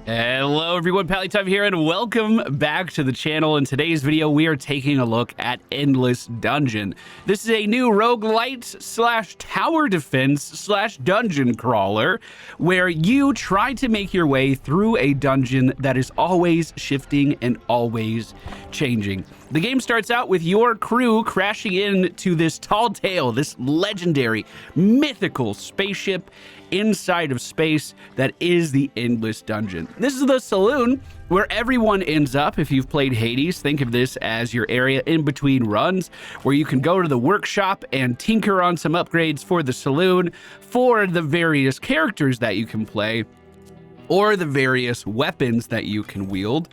Hello everyone, Time here, and welcome back to the channel. In today's video, we are taking a look at Endless Dungeon. This is a new roguelite slash tower defense slash dungeon crawler where you try to make your way through a dungeon that is always shifting and always changing. The game starts out with your crew crashing into this tall tale, this legendary, mythical spaceship inside of space that is the Endless Dungeon. This is the saloon where everyone ends up. If you've played Hades, think of this as your area in between runs where you can go to the workshop and tinker on some upgrades for the saloon, for the various characters that you can play, or the various weapons that you can wield.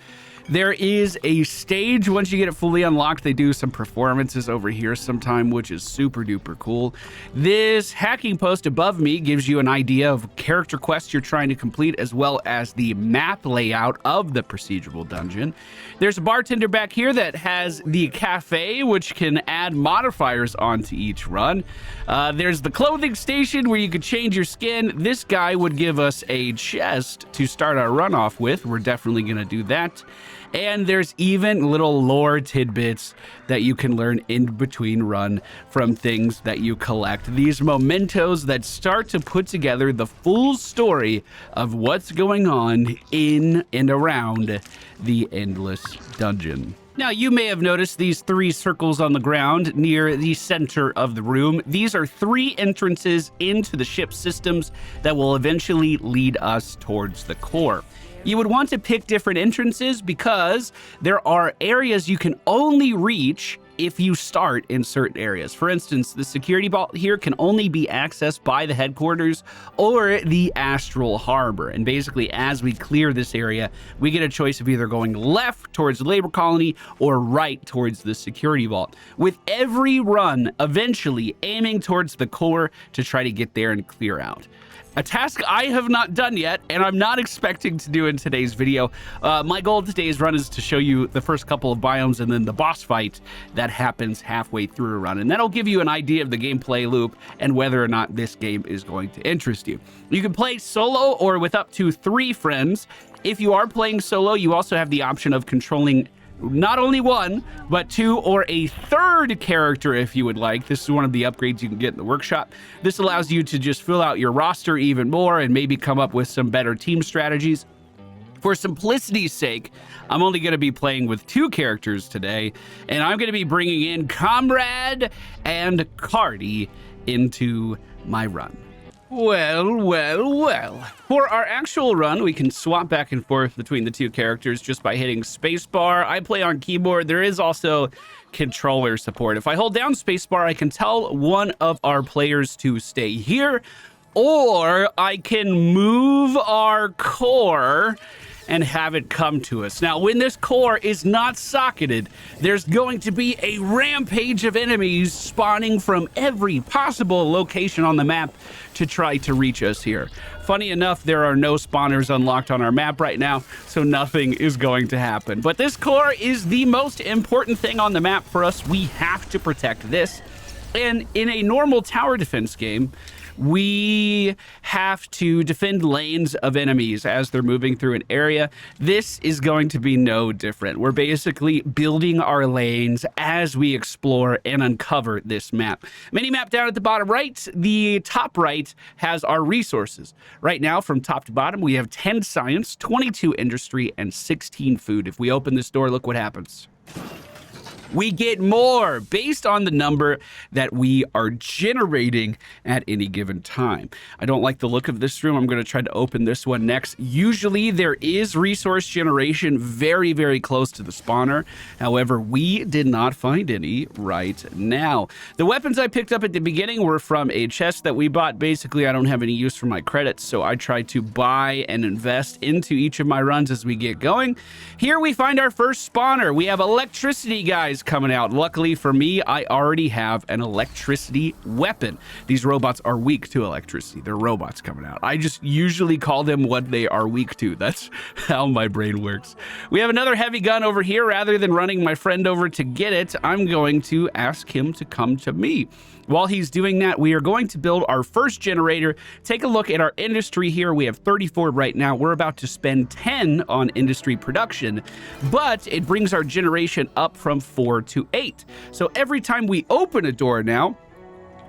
There is a stage. Once you get it fully unlocked, they do some performances over here sometime, which is super duper cool. This hacking post above me gives you an idea of character quests you're trying to complete, as well as the map layout of the procedural dungeon. There's a bartender back here that has the cafe, which can add modifiers onto each run. There's the clothing station where you could change your skin. This guy would give us a chest to start our run off with. We're definitely going to do that. And there's even little lore tidbits that you can learn in between run from things that you collect. These mementos that start to put together the full story of what's going on in and around the Endless Dungeon. Now, you may have noticed these three circles on the ground near the center of the room. These are three entrances into the ship systems that will eventually lead us towards the core. You would want to pick different entrances because there are areas you can only reach if you start in certain areas. For instance, the security vault here can only be accessed by the headquarters or the Astral Harbor. And basically, as we clear this area, we get a choice of either going left towards the labor colony or right towards the security vault, with every run eventually aiming towards the core to try to get there and clear out. A task I have not done yet, and I'm not expecting to do in today's video. My goal of today's run is to show you the first couple of biomes and then the boss fight that happens halfway through a run. And that'll give you an idea of the gameplay loop and whether or not this game is going to interest you. You can play solo or with up to 3 friends. If you are playing solo, you also have the option of controlling not only 1, but 2 or a 3rd character if you would like. This is one of the upgrades you can get in the workshop. This allows you to just fill out your roster even more and maybe come up with some better team strategies. For simplicity's sake, I'm only going to be playing with 2 characters today, and I'm going to be bringing in Comrade and Cardi into my run. Well. For our actual run, we can swap back and forth between the 2 characters just by hitting spacebar. I play on keyboard. There is also controller support. If I hold down spacebar, I can tell one of our players to stay here, or I can move our core and have it come to us. Now, when this core is not socketed, there's going to be a rampage of enemies spawning from every possible location on the map to try to reach us here. Funny enough, there are no spawners unlocked on our map right now, so nothing is going to happen. But this core is the most important thing on the map for us. We have to protect this. And in a normal tower defense game, we have to defend lanes of enemies as they're moving through an area. This is going to be no different. We're basically building our lanes as we explore and uncover this map. Mini-map down at the bottom right. The top right has our resources. Right now, from top to bottom, we have 10 science, 22 industry, and 16 food. If we open this door, look what happens. We get more based on the number that we are generating at any given time. I don't like the look of this room. I'm going to try to open this one next. Usually there is resource generation very, very close to the spawner. However, we did not find any right now. The weapons I picked up at the beginning were from a chest that we bought. Basically, I don't have any use for my credits, so I try to buy and invest into each of my runs as we get going. Here we find our first spawner. We have electricity guys is coming out. Luckily for me, I already have an electricity weapon. These robots are weak to electricity. They're robots coming out. I just usually call them what they are weak to. That's how my brain works. We have another heavy gun over here. Rather than running my friend over to get it, I'm going to ask him to come to me. While he's doing that, we are going to build our first generator. Take a look at our industry here. We have 34 right now. We're about to spend 10 on industry production, but it brings our generation up from 4 to 8. So every time we open a door now,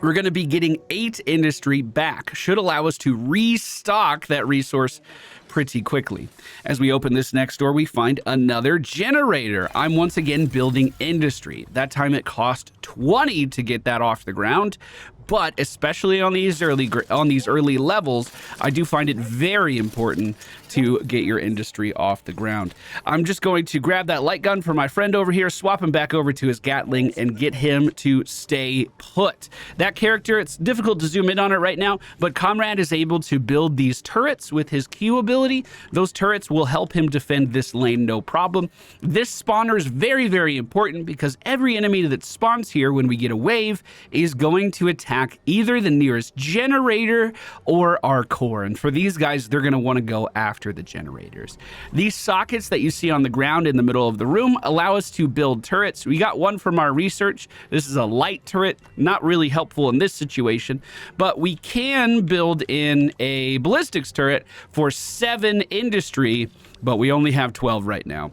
we're going to be getting 8 industry back. Should allow us to restock that resource pretty quickly. As we open this next door, we find another generator. I'm once again building industry. That time it cost 20 to get that off the ground, but especially on these early levels, I do find it very important to get your industry off the ground. I'm just going to grab that light gun for my friend over here, swap him back over to his Gatling, and get him to stay put. That character, it's difficult to zoom in on it right now, but Comrade is able to build these turrets with his Q ability. Those turrets will help him defend this lane no problem. This spawner is very, very important because every enemy that spawns here when we get a wave is going to attack either the nearest generator or our core. And for these guys, they're going to want to go after the generators. These sockets that you see on the ground in the middle of the room allow us to build turrets. We got one from our research. This is a light turret, not really helpful in this situation, but we can build in a ballistics turret for 7 industry, but we only have 12 right now.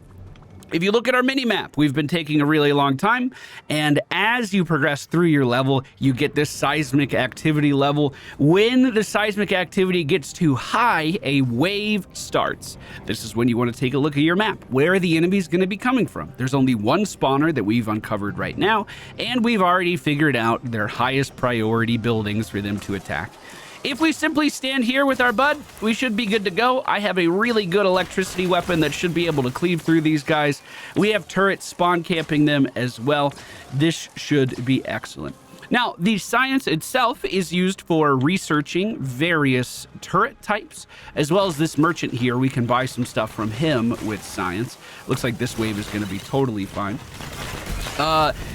If you look at our mini-map, we've been taking a really long time, and as you progress through your level, you get this seismic activity level. When the seismic activity gets too high, a wave starts. This is when you want to take a look at your map. Where are the enemies going to be coming from? There's only one spawner that we've uncovered right now, and we've already figured out their highest priority buildings for them to attack. If we simply stand here with our bud, we should be good to go. I have a really good electricity weapon that should be able to cleave through these guys. We have turrets spawn camping them as well. This should be excellent. Now, the science itself is used for researching various turret types, as well as this merchant here. We can buy some stuff from him with science. Looks like this wave is going to be totally fine.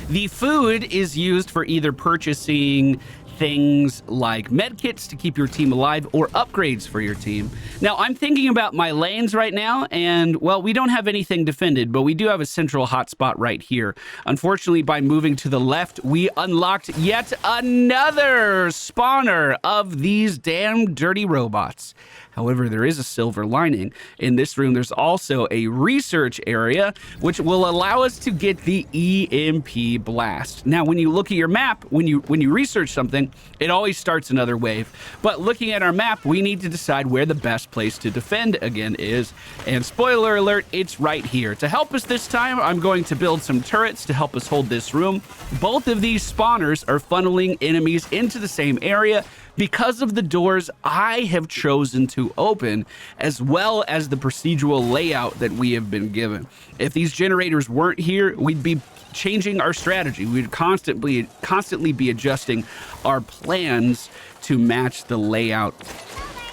The food is used for either purchasing things like medkits to keep your team alive or upgrades for your team. Now, I'm thinking about my lanes right now, and, well, we don't have anything defended, but we do have a central hotspot right here. Unfortunately, by moving to the left, we unlocked yet another spawner of these damn dirty robots. However, there is a silver lining. In this room, there's also a research area, which will allow us to get the EMP blast. Now, when you look at your map, when you research something, it always starts another wave. But looking at our map, we need to decide where the best place to defend again is. And spoiler alert, it's right here. To help us this time, I'm going to build some turrets to help us hold this room. Both of these spawners are funneling enemies into the same area because of the doors I have chosen to open, as well as the procedural layout that we have been given. If these generators weren't here, we'd be changing our strategy. We'd constantly be adjusting our plans to match the layout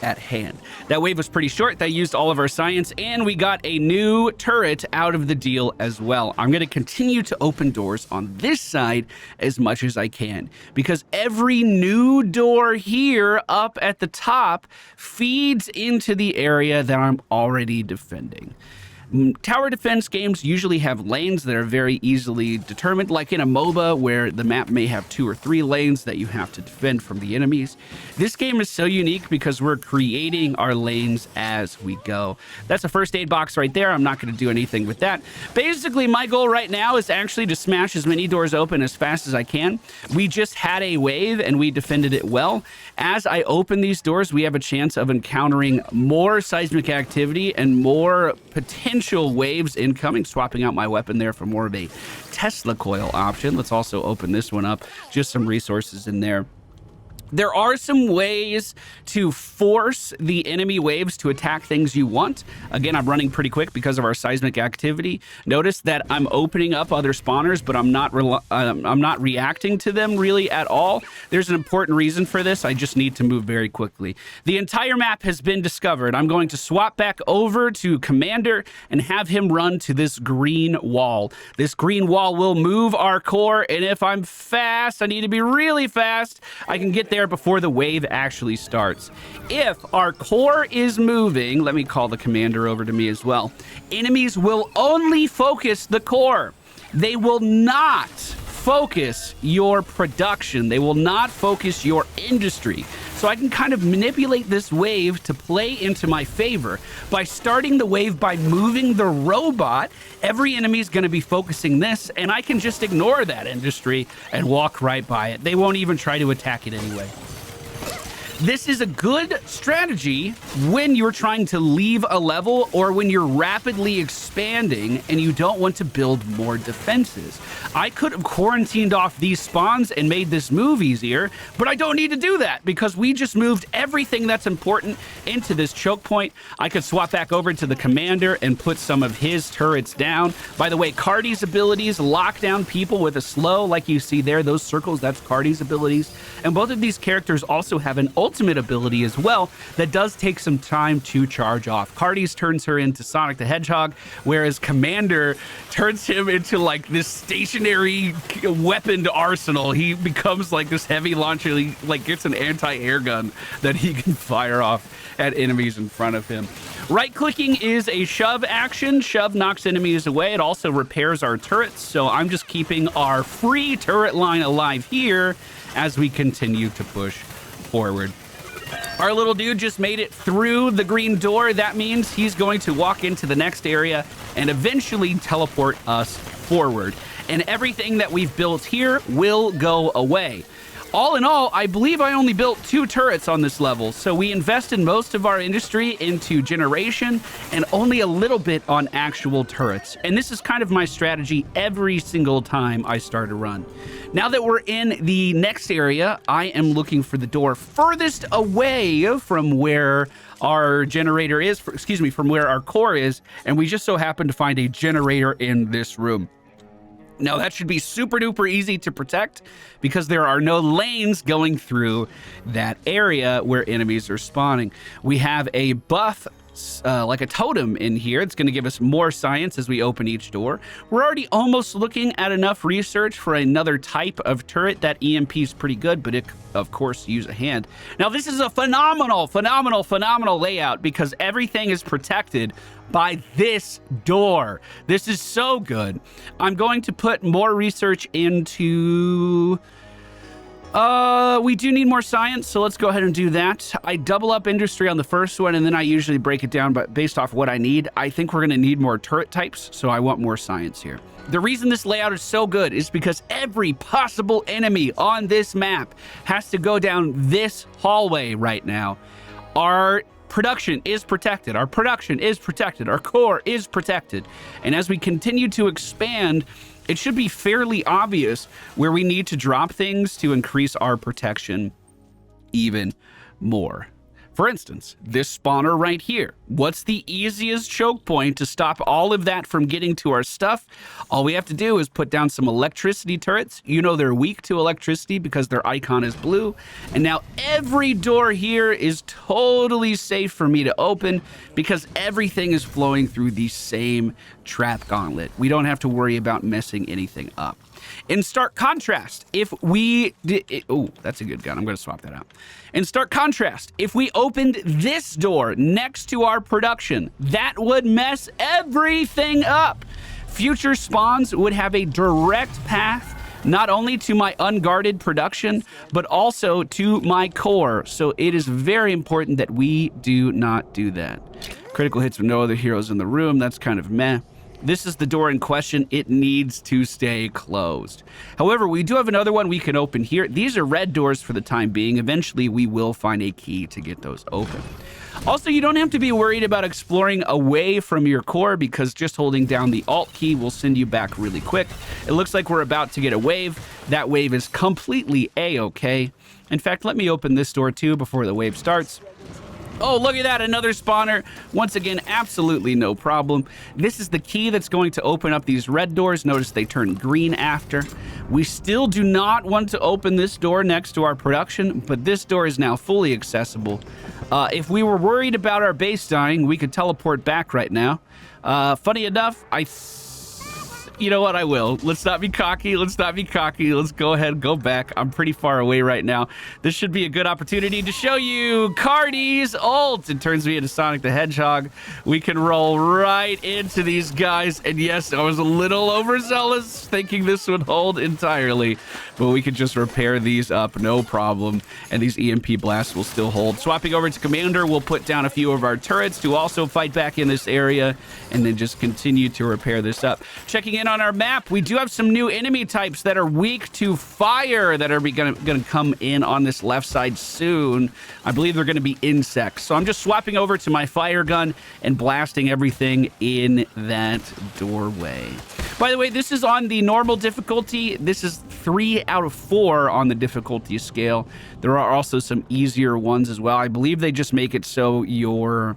at hand. That wave was pretty short. That used all of our science, and we got a new turret out of the deal as well. I'm going to continue to open doors on this side as much as I can, because every new door here up at the top feeds into the area that I'm already defending. Tower defense games usually have lanes that are very easily determined, like in a MOBA where the map may have 2 or 3 lanes that you have to defend from the enemies. This game is so unique because we're creating our lanes as we go. That's a first aid box right there. I'm not going to do anything with that. Basically, my goal right now is actually to smash as many doors open as fast as I can. We just had a wave and we defended it well. As I open these doors, we have a chance of encountering more seismic activity and more potential waves incoming. Swapping out my weapon there for more of a Tesla coil option. Let's also open this one up. Just some resources in there. There are some ways to force the enemy waves to attack things you want. Again, I'm running pretty quick because of our seismic activity. Notice that I'm opening up other spawners, but I'm not reacting to them really at all. There's an important reason for this. I just need to move very quickly. The entire map has been discovered. I'm going to swap back over to Commander and have him run to this green wall. This green wall will move our core, and if I'm fast, I need to be really fast, I can get there before the wave actually starts. If our core is moving, let me call the commander over to me as well. Enemies will only focus the core. They will not focus your production. They will not focus your industry. So I can kind of manipulate this wave to play into my favor. By starting the wave by moving the robot, every enemy is going to be focusing this, and I can just ignore that industry and walk right by it. They won't even try to attack it anyway. This is a good strategy when you're trying to leave a level or when you're rapidly expanding and you don't want to build more defenses. I could have quarantined off these spawns and made this move easier, but I don't need to do that because we just moved everything that's important into this choke point. I could swap back over to the commander and put some of his turrets down. By the way, Cardi's abilities lock down people with a slow, like you see there, those circles, that's Cardi's abilities. And both of these characters also have an ultimate ability as well that does take some time to charge off. Cardi's turns her into Sonic the Hedgehog, whereas Commander turns him into like this stationary weaponed arsenal. He becomes like this heavy launcher. He like gets an anti-air gun that he can fire off at enemies in front of him. Right-clicking is a shove action. Shove knocks enemies away. It also repairs our turrets, so I'm just keeping our free turret line alive here as we continue to push forward. Our little dude just made it through the green door. That means he's going to walk into the next area and eventually teleport us forward. And everything that we've built here will go away. All in all, I believe I only built 2 turrets on this level, so we invested most of our industry into generation and only a little bit on actual turrets. And this is kind of my strategy every single time I start a run. Now that we're in the next area, I am looking for the door furthest away from where our generator is, from where our core is, and we just so happen to find a generator in this room. Now, that should be super duper easy to protect because there are no lanes going through that area where enemies are spawning. We have a buff, like a totem in here. It's going to give us more science as we open each door. We're already almost looking at enough research for another type of turret. That EMP is pretty good, but it, of course, use a hand. Now, this is a phenomenal layout because everything is protected by this door. This is so good. I'm going to put more research into... we do need more science, so let's go ahead and do that. I double up industry on the first one, and then I usually break it down but based off what I need. I think we're going to need more turret types, so I want more science here. The reason this layout is so good is because every possible enemy on this map has to go down this hallway right now. Our production is protected. Our production is protected. Our core is protected. And as we continue to expand, it should be fairly obvious where we need to drop things to increase our protection even more. For instance, this spawner right here. What's the easiest choke point to stop all of that from getting to our stuff? All we have to do is put down some electricity turrets. You know they're weak to electricity because their icon is blue. And now every door here is totally safe for me to open because everything is flowing through the same trap gauntlet. We don't have to worry about messing anything up. In stark contrast, if we did... Oh, that's a good gun. I'm going to swap that out. In stark contrast, if we opened this door next to our production, that would mess everything up. Future spawns would have a direct path not only to my unguarded production, but also to my core. So it is very important that we do not do that. Critical hits with no other heroes in the room. That's kind of meh. This is the door in question. It needs to stay closed. However, we do have another one we can open here. These are red doors for the time being. Eventually, we will find a key to get those open. Also, you don't have to be worried about exploring away from your core because just holding down the Alt key will send you back really quick. It looks like we're about to get a wave. That wave is completely A-okay. In fact, let me open this door too before the wave starts. Oh, look at that, another spawner. Once again, absolutely no problem. This is the key that's going to open up these red doors. Notice they turn green after. We still do not want to open this door next to our production, but this door is now fully accessible. If we were worried about our base dying, we could teleport back right now. Funny enough, you know what? I will. Let's not be cocky. Let's not be cocky. Let's go ahead and go back. I'm pretty far away right now. This should be a good opportunity to show you Cardi's ult. It turns me into Sonic the Hedgehog. We can roll right into these guys. And yes, I was a little overzealous thinking this would hold entirely. But we could just repair these up, no problem. And these EMP blasts will still hold. Swapping over to Commander, we'll put down a few of our turrets to also fight back in this area. And then just continue to repair this up. Checking in on our map, we do have some new enemy types that are weak to fire that are gonna come in on this left side soon. I believe they're gonna be insects. So I'm just swapping over to my fire gun and blasting everything in that doorway. By the way, this is on the normal difficulty. This is 3 out of 4 on the difficulty scale. There are also some easier ones as well. I believe they just make it so your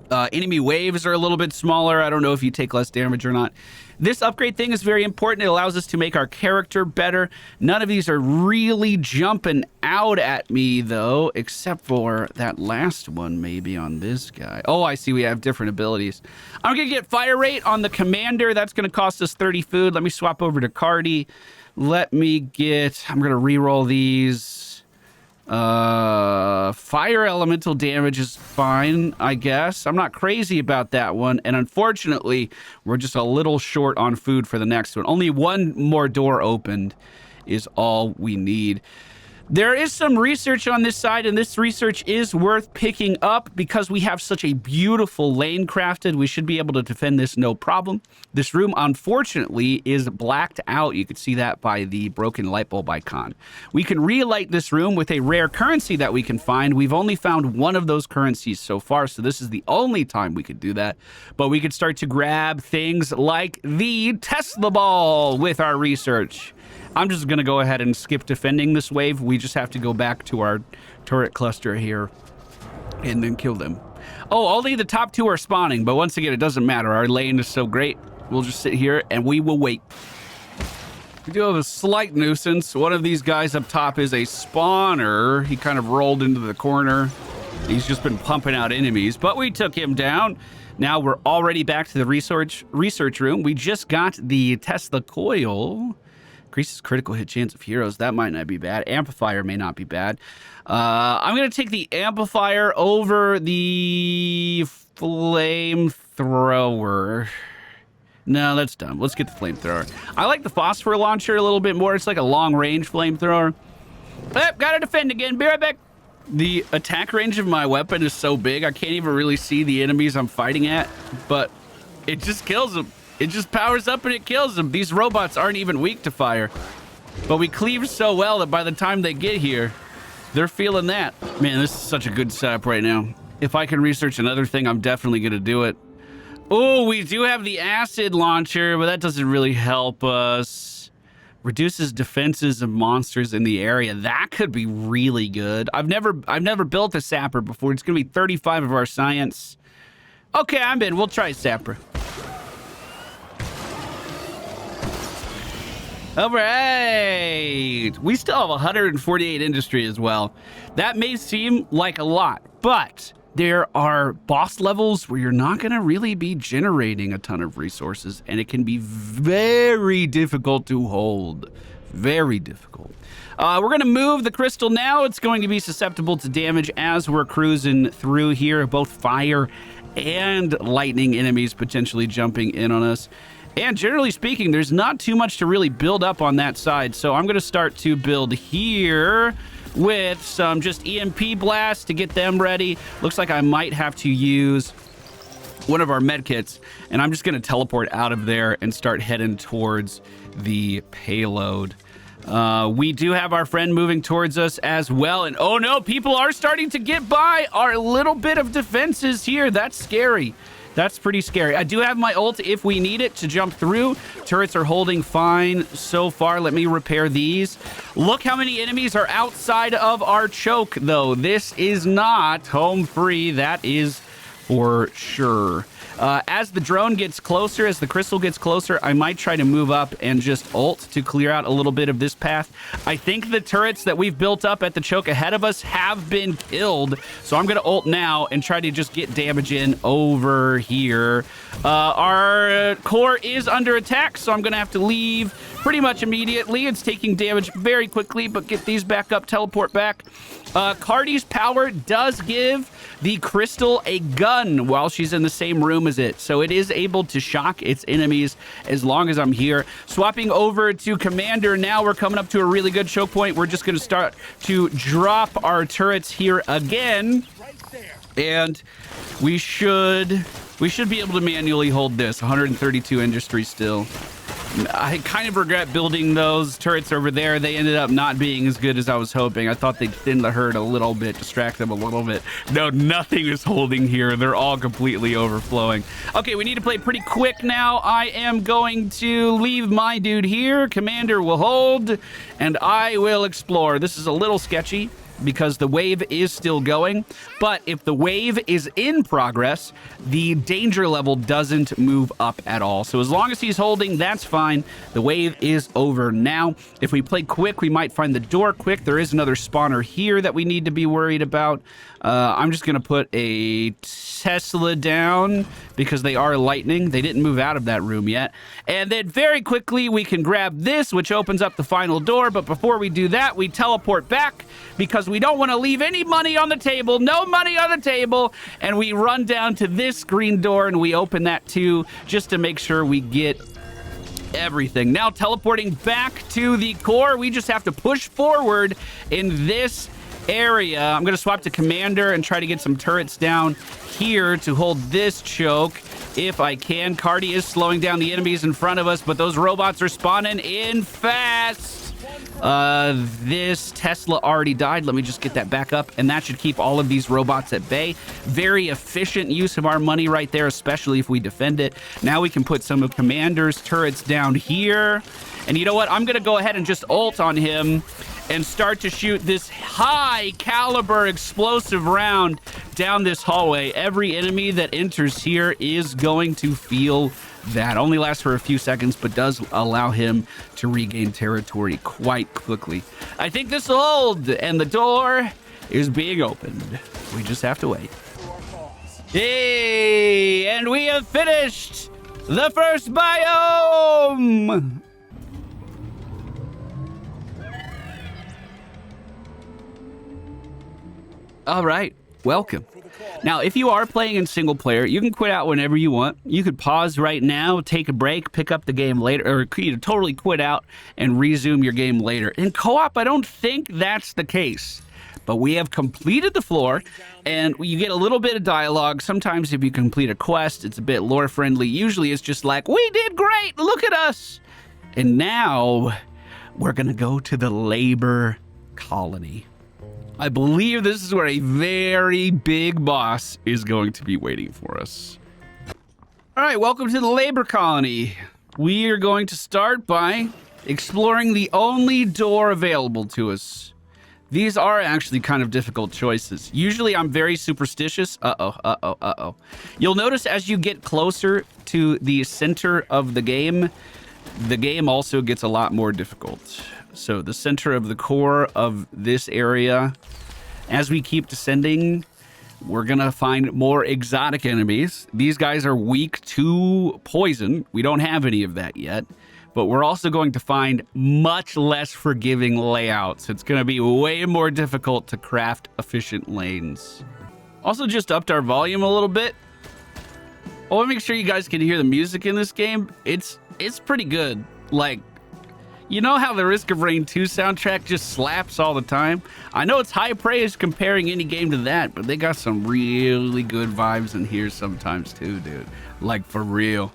enemy waves are a little bit smaller. I don't know if you take less damage or not. This upgrade thing is very important. It allows us to make our character better. None of these are really jumping out at me, though, except for that last one maybe on this guy. Oh, I see we have different abilities. I'm going to get fire rate on the Commander. That's going to cost us 30 food. Let me swap over to Cardi. Let me get... I'm going to reroll these. Fire elemental damage is fine, I guess. I'm not crazy about that one. And unfortunately, we're just a little short on food for the next one. Only one more door opened is all we need. There is some research on this side, and this research is worth picking up because we have such a beautiful lane crafted. We should be able to defend this no problem. This room, unfortunately, is blacked out. You can see that by the broken light bulb icon. We can relight this room with a rare currency that we can find. We've only found one of those currencies so far, so this is the only time we could do that. But we could start to grab things like the Tesla ball with our research. I'm just going to go ahead and skip defending this wave. We just have to go back to our turret cluster here and then kill them. Oh, only the top 2 are spawning, but once again, it doesn't matter. Our lane is so great. We'll just sit here and we will wait. We do have a slight nuisance. One of these guys up top is a spawner. He kind of rolled into the corner. He's just been pumping out enemies, but we took him down. Now we're already back to the research room. We just got the Tesla coil. Increases critical hit chance of heroes. That might not be bad. Amplifier may not be bad. I'm going to take the amplifier over the flamethrower. No, that's dumb. Let's get the flamethrower. I like the phosphor launcher a little bit more. It's like a long-range flamethrower. Gotta defend again. Be right back. The attack range of my weapon is so big, I can't even really see the enemies I'm fighting at, but it just kills them. It just powers up and it kills them. These robots aren't even weak to fire. But we cleave so well that by the time they get here, they're feeling that. Man, this is such a good setup right now. If I can research another thing, I'm definitely going to do it. Oh, we do have the acid launcher, but that doesn't really help us. Reduces defenses of monsters in the area. That could be really good. I've never built a sapper before. It's going to be 35 of our science. Okay, I'm in. We'll try sapper. All right, we still have 148 industry as well. That may seem like a lot, but there are boss levels where you're not going to really be generating a ton of resources, and it can be very difficult to hold. Very difficult. We're going to move the crystal now. It's going to be susceptible to damage as we're cruising through here, both fire and lightning enemies potentially jumping in on us. And generally speaking, there's not too much to really build up on that side. So I'm going to start to build here with some just EMP blasts to get them ready. Looks like I might have to use one of our med kits. And I'm just going to teleport out of there and start heading towards the payload. We do have our friend moving towards us as well. And oh no, people are starting to get by our little bit of defenses here. That's scary. That's pretty scary. I do have my ult if we need it to jump through. Turrets are holding fine so far. Let me repair these. Look how many enemies are outside of our choke, though. This is not home free. That is for sure. As the drone gets closer, as the crystal gets closer, I might try to move up and just ult to clear out a little bit of this path. I think the turrets that we've built up at the choke ahead of us have been killed. So I'm going to ult now and try to just get damage in over here. Our core is under attack, so I'm going to have to leave pretty much immediately. It's taking damage very quickly, but get these back up, teleport back. Cardi's power does give the crystal a gun while she's in the same room as it. So it is able to shock its enemies as long as I'm here. Swapping over to Commander now. We're coming up to a really good choke point. We're just going to start to drop our turrets here again. And we should be able to manually hold this. 132 industry still. I kind of regret building those turrets over there. They ended up not being as good as I was hoping. I thought they'd thin the herd a little bit, distract them a little bit. No, nothing is holding here. They're all completely overflowing. Okay, we need to play pretty quick now. I am going to leave my dude here. Commander will hold, and I will explore. This is a little sketchy because the wave is still going, but if the wave is in progress, the danger level doesn't move up at all. So as long as he's holding, that's fine. The wave is over now. If we play quick, we might find the door quick. There is another spawner here that we need to be worried about. I'm just going to put a Tesla down because they are lightning. They didn't move out of that room yet. And then very quickly, we can grab this, which opens up the final door. But before we do that, we teleport back because we don't want to leave any money on the table. No money on the table. And we run down to this green door and we open that too, just to make sure we get everything. Now teleporting back to the core, we just have to push forward in this area. I'm going to swap to Commander and try to get some turrets down here to hold this choke if I can. Cardi is slowing down the enemies in front of us, but those robots are spawning in fast. This Tesla already died. Let me just get that back up, and that should keep all of these robots at bay. Very efficient use of our money right there, especially if we defend it. Now we can put some of Commander's turrets down here. And you know what? I'm going to go ahead and just ult on him and start to shoot this high caliber explosive round down this hallway. Every enemy that enters here is going to feel that. Only lasts for a few seconds, but does allow him to regain territory quite quickly. I think this will hold, and the door is being opened. We just have to wait. Hey, and we have finished the first biome! All right, welcome. Now, if you are playing in single player, you can quit out whenever you want. You could pause right now, take a break, pick up the game later, or you totally quit out and resume your game later. In co-op, I don't think that's the case. But we have completed the floor, and you get a little bit of dialogue. Sometimes if you complete a quest, it's a bit lore friendly. Usually it's just like, we did great, look at us. And now we're gonna go to the labor colony. I believe this is where a very big boss is going to be waiting for us. All right, welcome to the labor colony. We are going to start by exploring the only door available to us. These are actually kind of difficult choices. Usually I'm very superstitious. You'll notice as you get closer to the center of the game also gets a lot more difficult. So the center of the core of this area, as we keep descending, we're gonna find more exotic enemies. These guys are weak to poison. We don't have any of that yet, but we're also going to find much less forgiving layouts. It's gonna be way more difficult to craft efficient lanes. Also just upped our volume a little bit. I want to make sure you guys can hear the music in this game. It's pretty good. Like, you know how the Risk of Rain 2 soundtrack just slaps all the time? I know it's high praise comparing any game to that, but they got some really good vibes in here sometimes too, dude. Like, for real.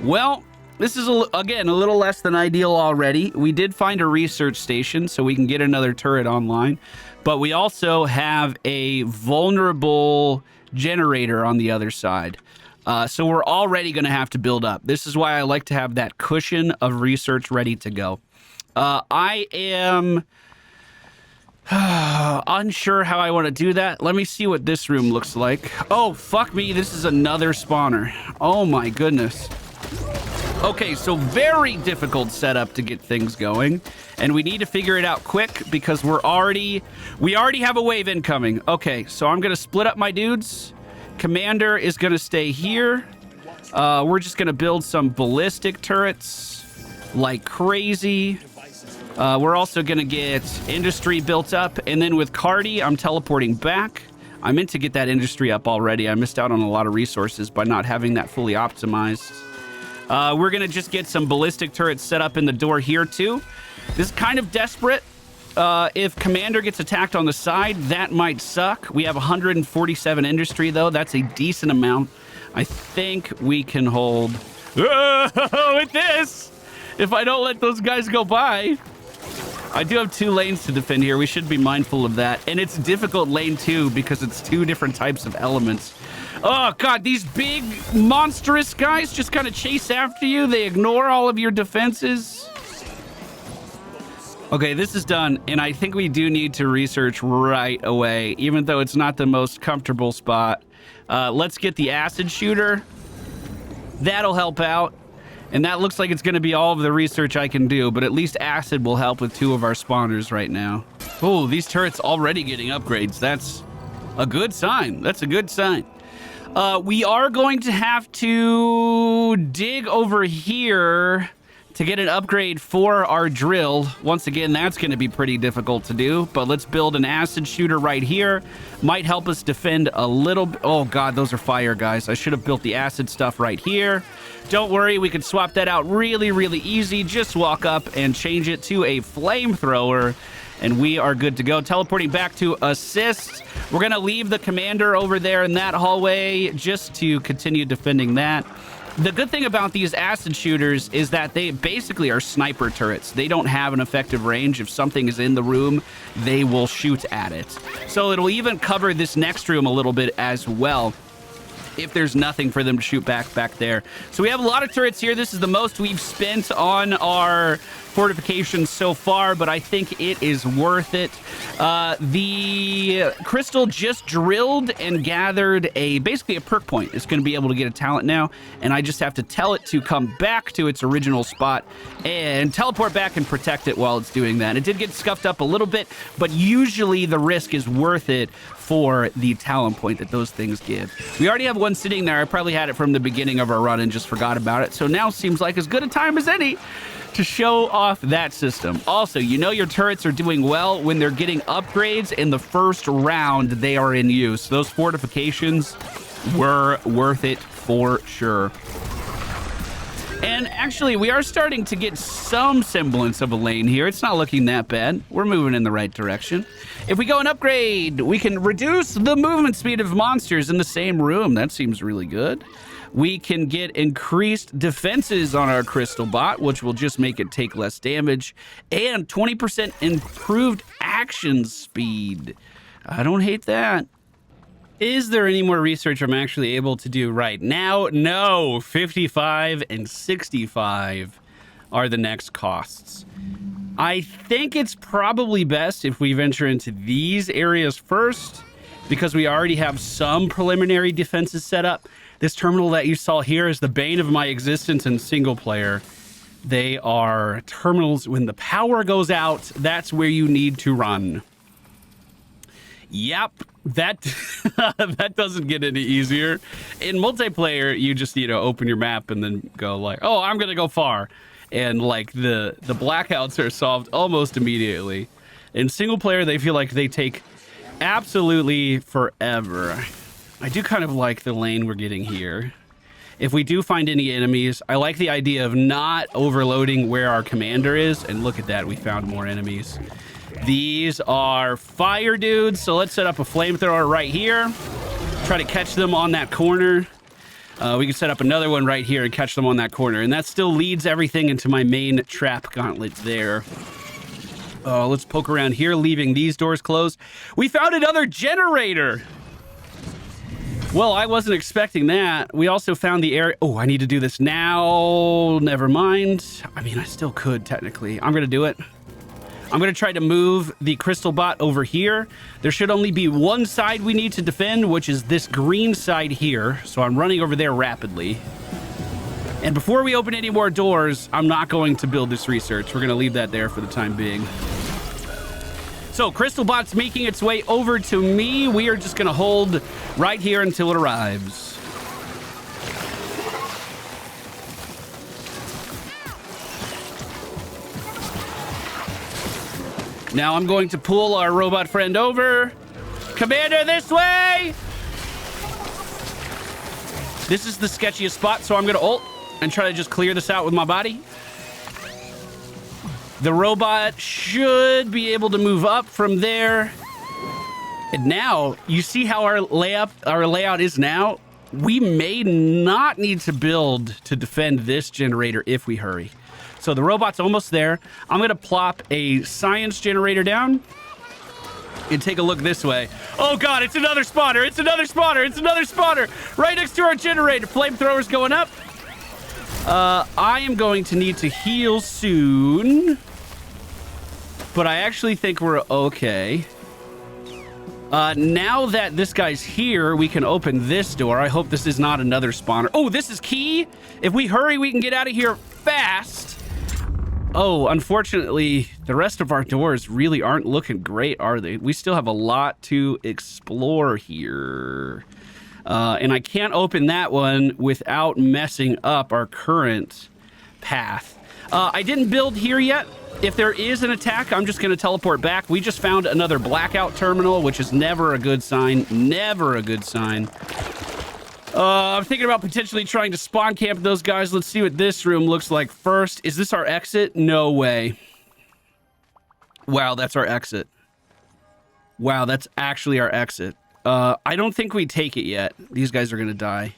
Well, this is, again, a little less than ideal already. We did find a research station, so we can get another turret online. But we also have a vulnerable generator on the other side. So we're already going to have to build up. This is why I like to have that cushion of research ready to go. I am unsure how I want to do that. Let me see what this room looks like. Oh, fuck me. This is another spawner. Oh, my goodness. Okay, so very difficult setup to get things going. And we need to figure it out quick because we already have a wave incoming. Okay, so I'm going to split up my dudes. Commander is going to stay here. We're just going to build some ballistic turrets like crazy. We're also going to get industry built up. And then with Cardi, I'm teleporting back. I meant to get that industry up already. I missed out on a lot of resources by not having that fully optimized. We're going to just get some ballistic turrets set up in the door here, too. This is kind of desperate. If Commander gets attacked on the side, that might suck. We have 147 industry, though. That's a decent amount. I think we can hold with this. If I don't let those guys go by. I do have 2 lanes to defend here. We should be mindful of that. And it's difficult lane 2 because it's 2 different types of elements. Oh, God, these big monstrous guys just kind of chase after you. They ignore all of your defenses. Okay, this is done, and I think we do need to research right away, even though it's not the most comfortable spot. Let's get the acid shooter. That'll help out. And that looks like it's going to be all of the research I can do, but at least acid will help with 2 of our spawners right now. Oh, these turrets already getting upgrades. That's a good sign. That's a good sign. We are going to have to dig over here to get an upgrade for our drill. Once again, that's going to be pretty difficult to do, but let's build an acid shooter right here. Might help us defend a little bit. Oh, God, those are fire, guys. I should have built the acid stuff right here. Don't worry, we can swap that out really, really easy. Just walk up and change it to a flamethrower, and we are good to go. Teleporting back to assist. We're going to leave the commander over there in that hallway just to continue defending that. The good thing about these acid shooters is that they basically are sniper turrets. They don't have an effective range. If something is in the room, they will shoot at it. So it'll even cover this next room a little bit as well, if there's nothing for them to shoot back there. So we have a lot of turrets here. This is the most we've spent on our fortifications so far, but I think it is worth it. The crystal just drilled and gathered basically a perk point. It's going to be able to get a talent now, and I just have to tell it to come back to its original spot and teleport back and protect it while it's doing that. It did get scuffed up a little bit, but usually the risk is worth it for the talent point that those things give. We already have one sitting there. I probably had it from the beginning of our run and just forgot about it. So now seems like as good a time as any to show off that system. Also, you know your turrets are doing well when they're getting upgrades in the first round they are in use. Those fortifications were worth it for sure. And actually, we are starting to get some semblance of a lane here. It's not looking that bad. We're moving in the right direction. If we go and upgrade, we can reduce the movement speed of monsters in the same room. That seems really good. We can get increased defenses on our crystal bot, which will just make it take less damage, and 20% improved action speed. I don't hate that. Is there any more research I'm actually able to do right now? No. 55 and 65 are the next costs. I think it's probably best if we venture into these areas first, because we already have some preliminary defenses set up. This terminal that you saw here is the bane of my existence in single player. They are terminals when the power goes out, that's where you need to run. Yep, that that doesn't get any easier. In multiplayer, you just, open your map and then go like, oh, I'm going to go far. And like the blackouts are solved almost immediately. In single player, they feel like they take absolutely forever. I do kind of like the lane we're getting here. If we do find any enemies, I like the idea of not overloading where our commander is. And look at that, we found more enemies. These are fire dudes, so let's set up a flamethrower right here. Try to catch them on that corner. We can set up another one right here and catch them on that corner. And that still leads everything into my main trap gauntlet there. Let's poke around here, leaving these doors closed. We found another generator. Well, I wasn't expecting that. We also found the area. Oh, I need to do this now. Never mind. I mean, I still could technically. I'm going to do it. I'm going to try to move the crystal bot over here. There should only be one side we need to defend, which is this green side here. So I'm running over there rapidly. And before we open any more doors, I'm not going to build this research. We're going to leave that there for the time being. So crystal bot's making its way over to me. We are just going to hold right here until it arrives. Now I'm going to pull our robot friend over. Commander, this way! This is the sketchiest spot, so I'm going to ult and try to just clear this out with my body. The robot should be able to move up from there. And now, you see how our layout is now? We may not need to build to defend this generator if we hurry. So the robot's almost there. I'm going to plop a science generator down and take a look this way. Oh God, it's another spawner. It's another spawner. It's another spawner. Right next to our generator. Flamethrowers going up. I am going to need to heal soon. But I actually think we're okay. Now that this guy's here, we can open this door. I hope this is not another spawner. Oh, this is key. If we hurry, we can get out of here fast. Oh, unfortunately, the rest of our doors really aren't looking great, are they? We still have a lot to explore here. And I can't open that one without messing up our current path. I didn't build here yet. If there is an attack, I'm just going to teleport back. We just found another blackout terminal, which is never a good sign. Never a good sign. I'm thinking about potentially trying to spawn camp those guys. Let's see what this room looks like first. Is this our exit? No way. Wow, that's our exit. Wow, that's actually our exit. I don't think we take it yet. These guys are going to die.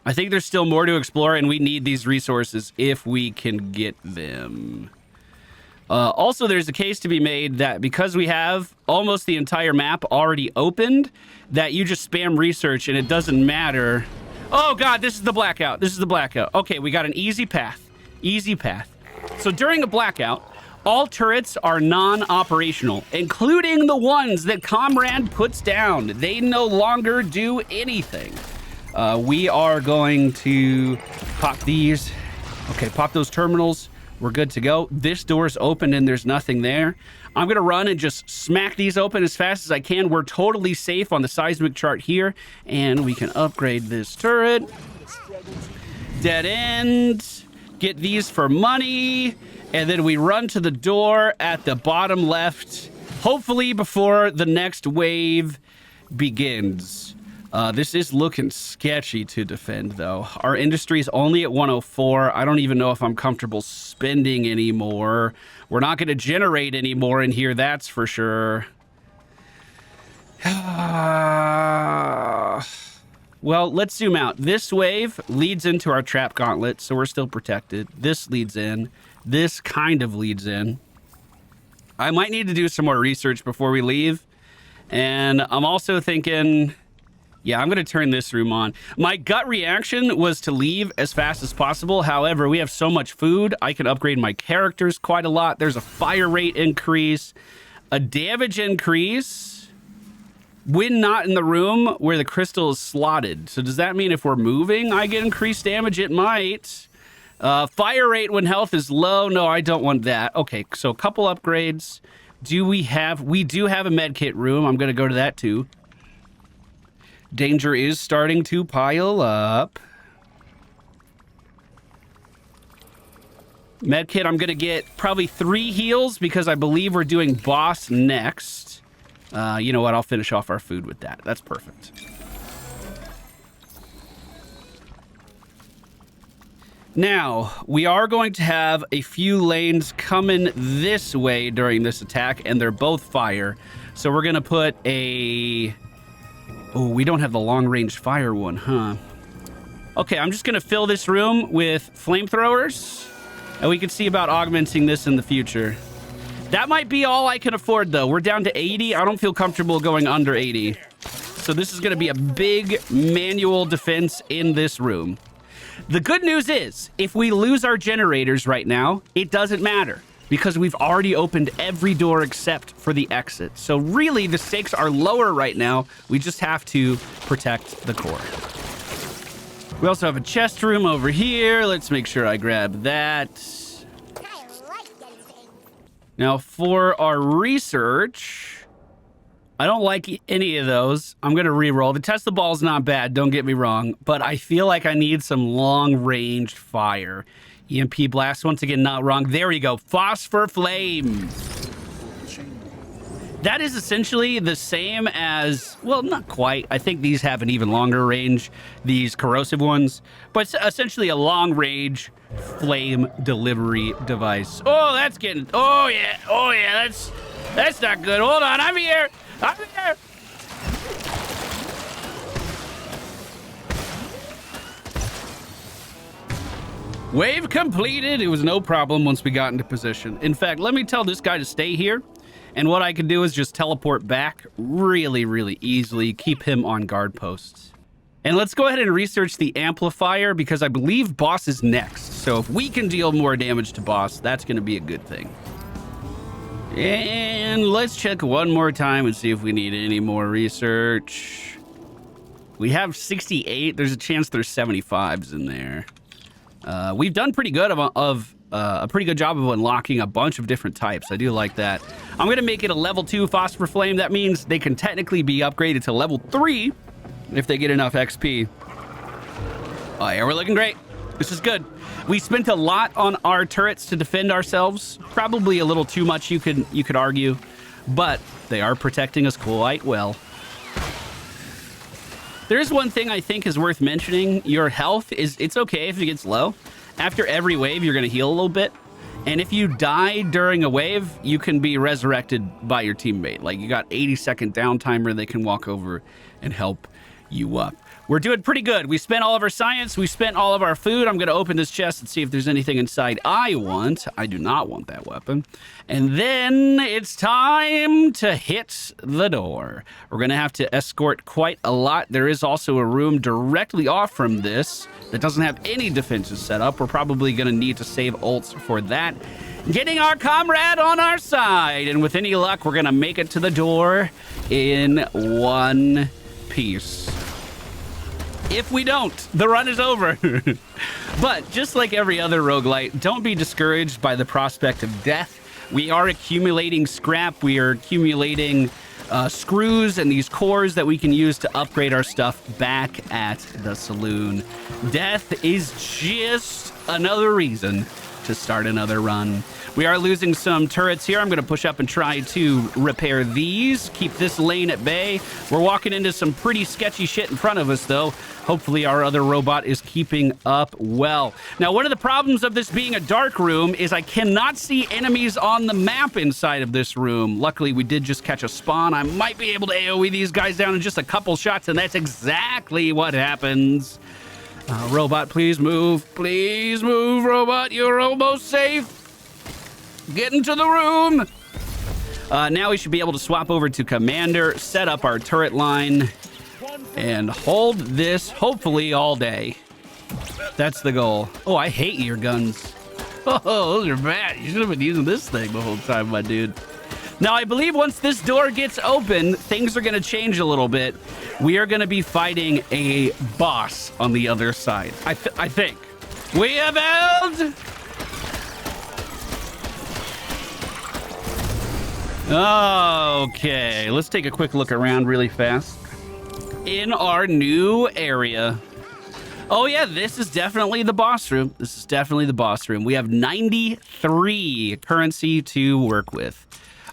I think there's still more to explore, and we need these resources if we can get them. Also, there's a case to be made that because we have almost the entire map already opened, that you just spam research and it doesn't matter. Oh God, this is the blackout. This is the blackout. Okay, we got an easy path. Easy path. So during a blackout, all turrets are non-operational, including the ones that Comrade puts down. They no longer do anything. We are going to pop these. Okay, pop those terminals. We're good to go. This door's open and there's nothing there. I'm going to run and just smack these open as fast as I can. We're totally safe on the seismic chart here. And we can upgrade this turret. Dead end. Get these for money. And then we run to the door at the bottom left. Hopefully before the next wave begins. This is looking sketchy to defend, though. Our industry is only at 104. I don't even know if I'm comfortable spending anymore. We're not going to generate anymore in here, that's for sure. Well, let's zoom out. This wave leads into our trap gauntlet, so we're still protected. This leads in. This kind of leads in. I might need to do some more research before we leave. And I'm also thinking... yeah, I'm going to turn this room on. My gut reaction was to leave as fast as possible. However, we have so much food. I can upgrade my characters quite a lot. There's a fire rate increase, a damage increase when not in the room where the crystal is slotted. So does that mean if we're moving, I get increased damage? It might. Fire rate when health is low. No, I don't want that. Okay, so a couple upgrades. We do have a medkit room. I'm going to go to that too. Danger is starting to pile up. Medkit, I'm going to get probably 3 heals because I believe we're doing boss next. You know what? I'll finish off our food with that. That's perfect. Now, we are going to have a few lanes coming this way during this attack, and they're both fire. So we're going to put a... oh, we don't have the long-range fire one, huh? Okay, I'm just going to fill this room with flamethrowers, and we can see about augmenting this in the future. That might be all I can afford, though. We're down to 80. I don't feel comfortable going under 80. So this is going to be a big manual defense in this room. The good news is, if we lose our generators right now, it doesn't matter because we've already opened every door except for the exit. So really, the stakes are lower right now. We just have to protect the core. We also have a chest room over here. Let's make sure I grab that. Now, for our research, I don't like any of those. I'm going to re-roll. The Tesla ball's not bad, don't get me wrong, but I feel like I need some long-range fire. EMP blast, once again, not wrong. There we go. Phosphor flame. That is essentially the same as, well, not quite. I think these have an even longer range, these corrosive ones, but it's essentially a long-range flame delivery device. Oh, that's getting, oh yeah, that's not good. Hold on, I'm here. Wave completed. It was no problem once we got into position. In fact, let me tell this guy to stay here. And what I can do is just teleport back really, really easily. Keep him on guard posts. And let's go ahead and research the amplifier because I believe boss is next. So if we can deal more damage to boss, that's going to be a good thing. And let's check one more time and see if we need any more research. We have 68. There's a chance there's 75s in there. We've done pretty good a pretty good job of unlocking a bunch of different types. I do like that. I'm going to make it a level 2 phosphor flame. That means they can technically be upgraded to level 3 if they get enough XP. Oh yeah, we're looking great. This is good. We spent a lot on our turrets to defend ourselves. Probably a little too much, you could argue, but they are protecting us quite well. There is one thing I think is worth mentioning. Your health it's okay if it gets low. After every wave, you're going to heal a little bit. And if you die during a wave, you can be resurrected by your teammate. Like, you got 80-second downtimer, they can walk over and help you up. We're doing pretty good. We spent all of our science. We spent all of our food. I'm going to open this chest and see if there's anything inside I want. I do not want that weapon. And then it's time to hit the door. We're going to have to escort quite a lot. There is also a room directly off from this that doesn't have any defenses set up. We're probably going to need to save ults for that. Getting our comrade on our side. And with any luck, we're going to make it to the door in one piece. If we don't, the run is over. But just like every other roguelite, don't be discouraged by the prospect of death. We are accumulating scrap. We are accumulating screws and these cores that we can use to upgrade our stuff back at the saloon. Death is just another reason to start another run. We are losing some turrets here. I'm going to push up and try to repair these. Keep this lane at bay. We're walking into some pretty sketchy shit in front of us, though. Hopefully our other robot is keeping up well. Now, one of the problems of this being a dark room is I cannot see enemies on the map inside of this room. Luckily, we did just catch a spawn. I might be able to AoE these guys down in just a couple shots, and that's exactly what happens. Robot, please move. Please move, robot. You're almost safe. Get into the room. Now we should be able to swap over to commander, set up our turret line, and hold this hopefully all day. That's the goal. Oh, I hate your guns. Oh, those are bad. You should have been using this thing the whole time, my dude. Now, I believe once this door gets open, things are going to change a little bit. We are going to be fighting a boss on the other side. I think. We have held. Okay, let's take a quick look around really fast. In our new area. Oh yeah, this is definitely the boss room. This is definitely the boss room. We have 93 currency to work with.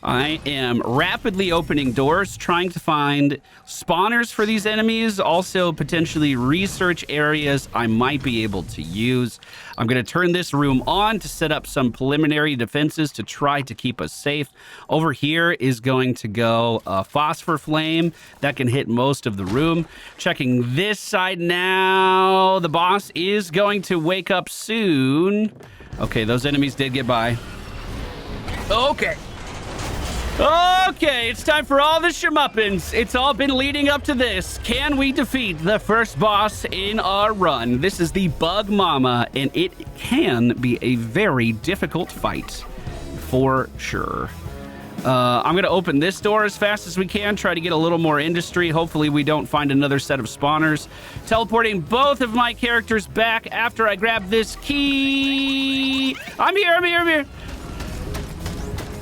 I am rapidly opening doors, trying to find spawners for these enemies, also potentially research areas I might be able to use. I'm going to turn this room on to set up some preliminary defenses to try to keep us safe. Over here is going to go a phosphor flame that can hit most of the room. Checking this side now. The boss is going to wake up soon. Okay, those enemies did get by. Okay. Okay, it's time for all the shmuppins. It's all been leading up to this. Can we defeat the first boss in our run? This is the Bug Mama, and it can be a very difficult fight, for sure. I'm going to open this door as fast as we can, try to get a little more industry. Hopefully we don't find another set of spawners. Teleporting both of my characters back after I grab this key. I'm here.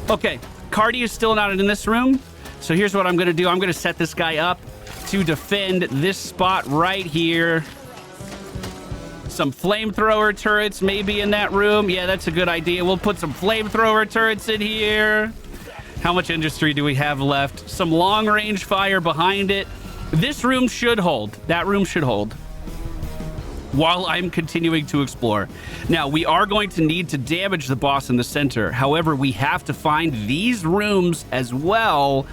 Okay, Cardi is still not in this room. So here's what I'm going to do. I'm going to set this guy up to defend this spot right here. Some flamethrower turrets maybe in that room. Yeah, that's a good idea. We'll put some flamethrower turrets in here. How much industry do we have left? Some long-range fire behind it. This room should hold. That room should hold while I'm continuing to explore. Now, we are going to need to damage the boss in the center. However, we have to find these rooms as well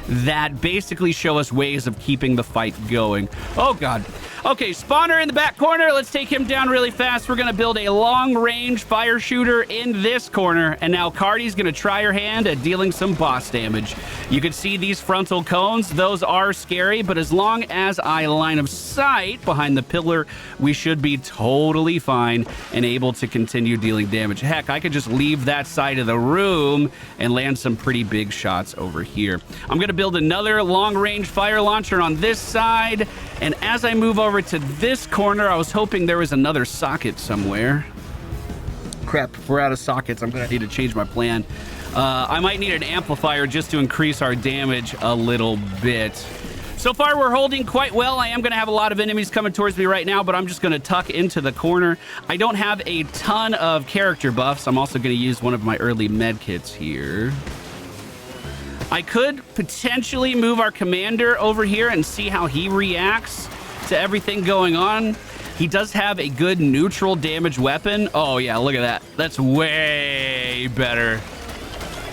that basically show us ways of keeping the fight going. Oh, God. Okay, spawner in the back corner. Let's take him down really fast. We're going to build a long-range fire shooter in this corner. And now Cardi's going to try her hand at dealing some boss damage. You can see these frontal cones. Those are scary, but as long as I line of sight behind the pillar, we should be totally fine and able to continue dealing damage. Heck, I could just leave that side of the room and land some pretty big shots over here. I'm going to build another long-range fire launcher on this side. And as I move over to this corner, I was hoping there was another socket somewhere. Crap, if we're out of sockets, I'm going to need to change my plan. I might need an amplifier just to increase our damage a little bit. So far, we're holding quite well. I am going to have a lot of enemies coming towards me right now, but I'm just going to tuck into the corner. I don't have a ton of character buffs. I'm also going to use one of my early med kits here. I could potentially move our commander over here and see how he reacts to everything going on. He does have a good neutral damage weapon. Oh, yeah, look at that. That's way better.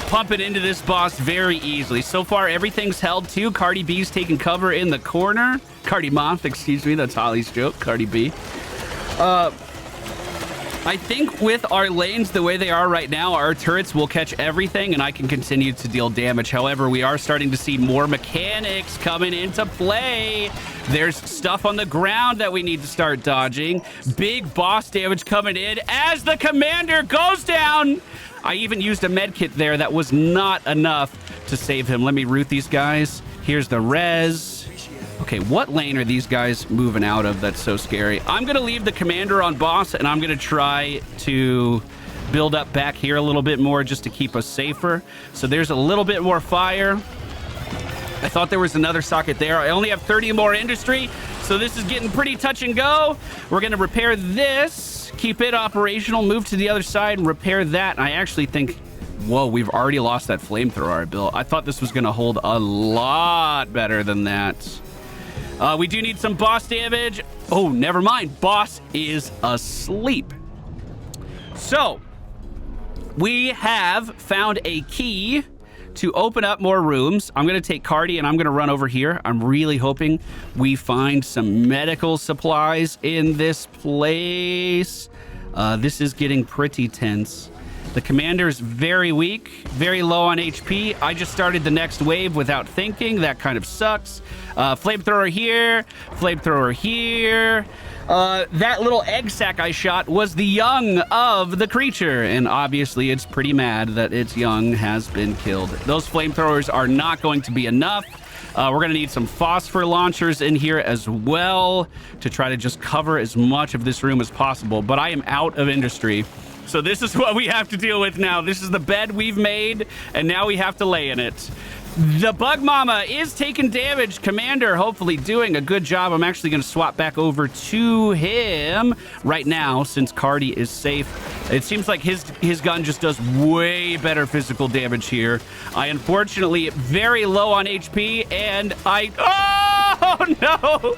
Pump it into this boss very easily. So far, everything's held too. Cardi B's taking cover in the corner. Cardi Moth, excuse me. That's Holly's joke. Cardi B. I think with our lanes the way they are right now, our turrets will catch everything and I can continue to deal damage. However, we are starting to see more mechanics coming into play. There's stuff on the ground that we need to start dodging. Big boss damage coming in as the commander goes down. I even used a med kit there. That was not enough to save him. Let me root these guys. Here's the res. Okay, what lane are these guys moving out of? That's so scary. I'm going to leave the commander on boss, and I'm going to try to build up back here a little bit more just to keep us safer. So there's a little bit more fire. I thought there was another socket there. I only have 30 more industry, so this is getting pretty touch and go. We're going to repair this, keep it operational, move to the other side, and repair that. And I actually think... Whoa, we've already lost that flamethrower I built. I thought this was going to hold a lot better than that. We do need some boss damage. Oh, never mind. Boss is asleep. So, we have found a key to open up more rooms. I'm going to take Cardi and I'm going to run over here. I'm really hoping we find some medical supplies in this place. This is getting pretty tense. The commander's very weak, very low on HP. I just started the next wave without thinking. That kind of sucks. Flamethrower here, flamethrower here. That little egg sack I shot was the young of the creature, and obviously it's pretty mad that its young has been killed. Those flamethrowers are not going to be enough. We're going to need some phosphor launchers in here as well to try to just cover as much of this room as possible, but I am out of industry. So this is what we have to deal with now. This is the bed we've made, and now we have to lay in it. The Bug Mama is taking damage. Commander hopefully doing a good job. I'm actually going to swap back over to him right now since Cardi is safe. It seems like his gun just does way better physical damage here. I unfortunately very low on HP, and oh no!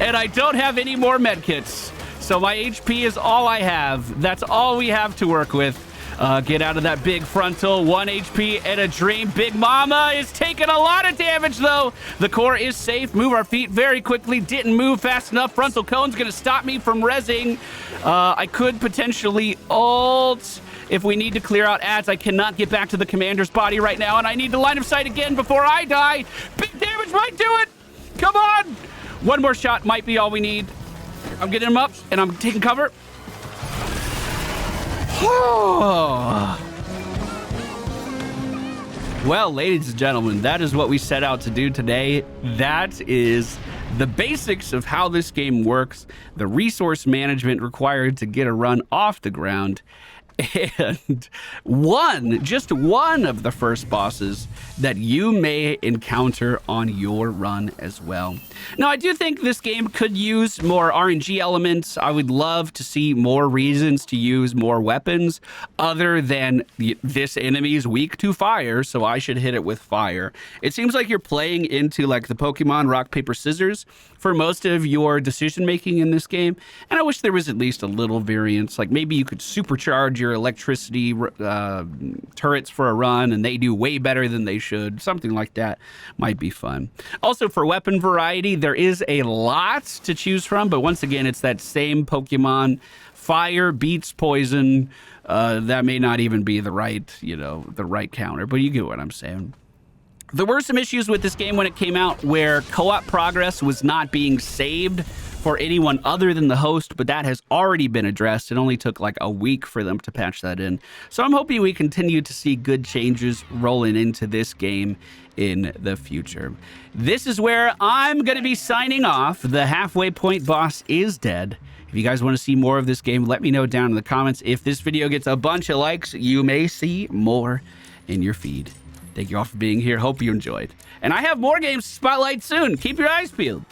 And I don't have any more medkits. So my HP is all I have. That's all we have to work with. Get out of that big frontal. 1 HP and a dream. Big Mama is taking a lot of damage, though. The core is safe. Move our feet very quickly. Didn't move fast enough. Frontal cone's going to stop me from rezzing. I could potentially ult if we need to clear out ads. I cannot get back to the commander's body right now, and I need to line of sight again before I die. Big damage might do it. Come on. One more shot might be all we need. I'm getting him up, and I'm taking cover. Well, ladies and gentlemen, that is what we set out to do today. That is the basics of how this game works, the resource management required to get a run off the ground, and just one of the first bosses that you may encounter on your run as well. Now, I do think this game could use more RNG elements. I would love to see more reasons to use more weapons other than this enemy is weak to fire, so I should hit it with fire. It seems like you're playing into like the Pokemon rock, paper, scissors for most of your decision making in this game, and I wish there was at least a little variance. Like maybe you could supercharge your electricity turrets for a run and they do way better than they should. Something like that might be fun. Also, for weapon variety, there is a lot to choose from, but once again, it's that same Pokemon. Fire beats poison. That may not even be the right counter, but you get what I'm saying. There were some issues with this game when it came out where co-op progress was not being saved for anyone other than the host, but that has already been addressed. It only took like a week for them to patch that in. So I'm hoping we continue to see good changes rolling into this game in the future. This is where I'm going to be signing off. The halfway point boss is dead. If you guys want to see more of this game, let me know down in the comments. If this video gets a bunch of likes, you may see more in your feed. Thank you all for being here. Hope you enjoyed. And I have more games to spotlight soon. Keep your eyes peeled.